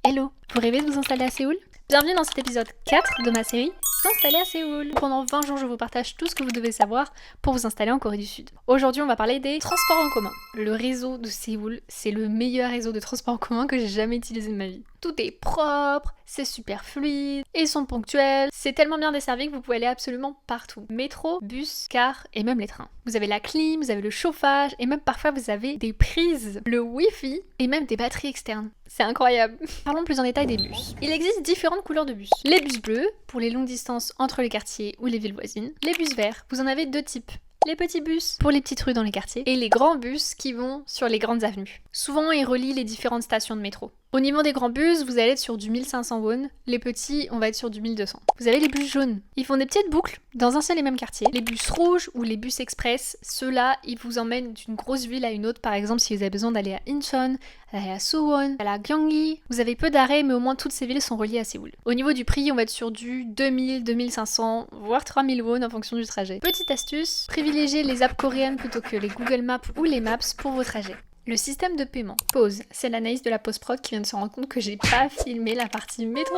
Hello, vous rêvez de vous installer à Séoul? Bienvenue dans cet épisode 4 de ma série S'installer à Séoul. Pendant 20 jours, je vous partage tout ce que vous devez savoir pour vous installer en Corée du Sud. Aujourd'hui, on va parler des transports en commun. Le réseau de Séoul, c'est le meilleur réseau de transports en commun que j'ai jamais utilisé de ma vie. Tout est propre, c'est super fluide, ils sont ponctuels, c'est tellement bien desservi que vous pouvez aller absolument partout. Métro, bus, car et même les trains. Vous avez la clim, vous avez le chauffage et même parfois vous avez des prises, le wifi et même des batteries externes. C'est incroyable. Parlons plus en détail des bus. Il existe différentes couleurs de bus. Les bus bleus, pour les longues distances entre les quartiers ou les villes voisines. Les bus verts, vous en avez deux types. Les petits bus pour les petites rues dans les quartiers et les grands bus qui vont sur les grandes avenues. Souvent, ils relient les différentes stations de métro. Au niveau des grands bus, vous allez être sur du 1500 won, les petits, on va être sur du 1200. Vous avez les bus jaunes. Ils font des petites boucles dans un seul et même quartier. Les bus rouges ou les bus express, ceux-là, ils vous emmènent d'une grosse ville à une autre. Par exemple, si vous avez besoin d'aller à Incheon, d'aller à Suwon, à la Gyeonggi. Vous avez peu d'arrêts, mais au moins toutes ces villes sont reliées à Séoul. Au niveau du prix, on va être sur du 2000, 2500, voire 3000 won en fonction du trajet. Petite astuce, privilégiez les apps coréennes plutôt que les Google Maps ou les Maps pour vos trajets. Le système de paiement. Pause. C'est l'analyse de la post-prod qui vient de se rendre compte que j'ai pas filmé la partie métro.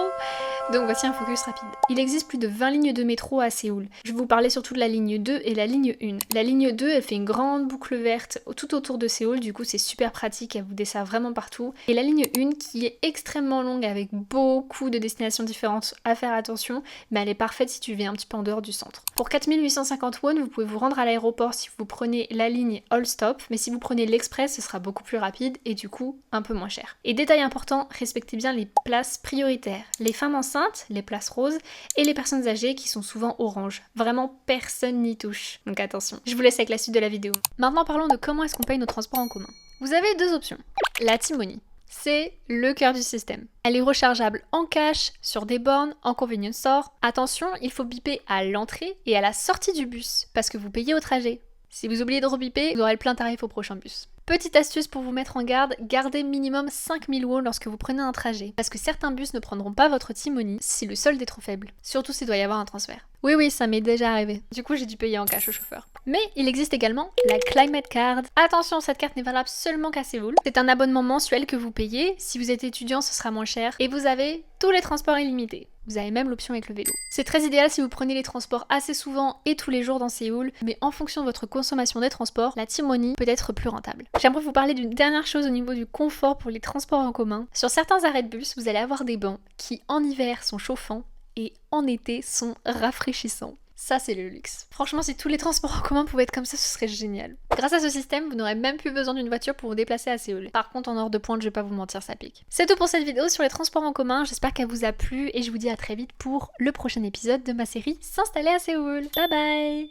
Donc voici un focus rapide. Il existe plus de 20 lignes de métro à Séoul. Je vais vous parler surtout de la ligne 2 et la ligne 1. La ligne 2, elle fait une grande boucle verte tout autour de Séoul, du coup c'est super pratique, elle vous dessert vraiment partout. Et la ligne 1 qui est extrêmement longue avec beaucoup de destinations différentes à faire attention, mais elle est parfaite si tu viens un petit peu en dehors du centre. Pour 4850 won, vous pouvez vous rendre à l'aéroport si vous prenez la ligne All Stop, mais si vous prenez l'Express, ce sera beaucoup plus rapide et du coup un peu moins cher. Et détail important, respectez bien les places prioritaires. Les femmes enceintes, les places roses, et les personnes âgées qui sont souvent orange. Vraiment personne n'y touche. Donc attention. Je vous laisse avec la suite de la vidéo. Maintenant parlons de comment est-ce qu'on paye nos transports en commun. Vous avez deux options. La T-Money. C'est le cœur du système. Elle est rechargeable en cash, sur des bornes, en convenience store. Attention, il faut biper à l'entrée et à la sortie du bus, parce que vous payez au trajet. Si vous oubliez de rebiper, vous aurez le plein tarif au prochain bus. Petite astuce pour vous mettre en garde, gardez minimum 5000 won lorsque vous prenez un trajet, parce que certains bus ne prendront pas votre T-Money si le solde est trop faible, surtout s'il doit y avoir un transfert. Oui, ça m'est déjà arrivé. Du coup, j'ai dû payer en cash au chauffeur. Mais il existe également la Climate Card. Attention, cette carte n'est valable seulement qu'à Séoul. C'est un abonnement mensuel que vous payez. Si vous êtes étudiant, ce sera moins cher. Et vous avez tous les transports illimités. Vous avez même l'option avec le vélo. C'est très idéal si vous prenez les transports assez souvent et tous les jours dans Séoul, mais en fonction de votre consommation des transports, la T-Money peut être plus rentable. J'aimerais vous parler d'une dernière chose au niveau du confort pour les transports en commun. Sur certains arrêts de bus, vous allez avoir des bancs qui en hiver sont chauffants et en été sont rafraîchissants. Ça, c'est le luxe. Franchement, si tous les transports en commun pouvaient être comme ça, ce serait génial. Grâce à ce système, vous n'aurez même plus besoin d'une voiture pour vous déplacer à Séoul. Par contre, en heure de pointe, je vais pas vous mentir, ça pique. C'est tout pour cette vidéo sur les transports en commun. J'espère qu'elle vous a plu et je vous dis à très vite pour le prochain épisode de ma série S'installer à Séoul. Bye bye!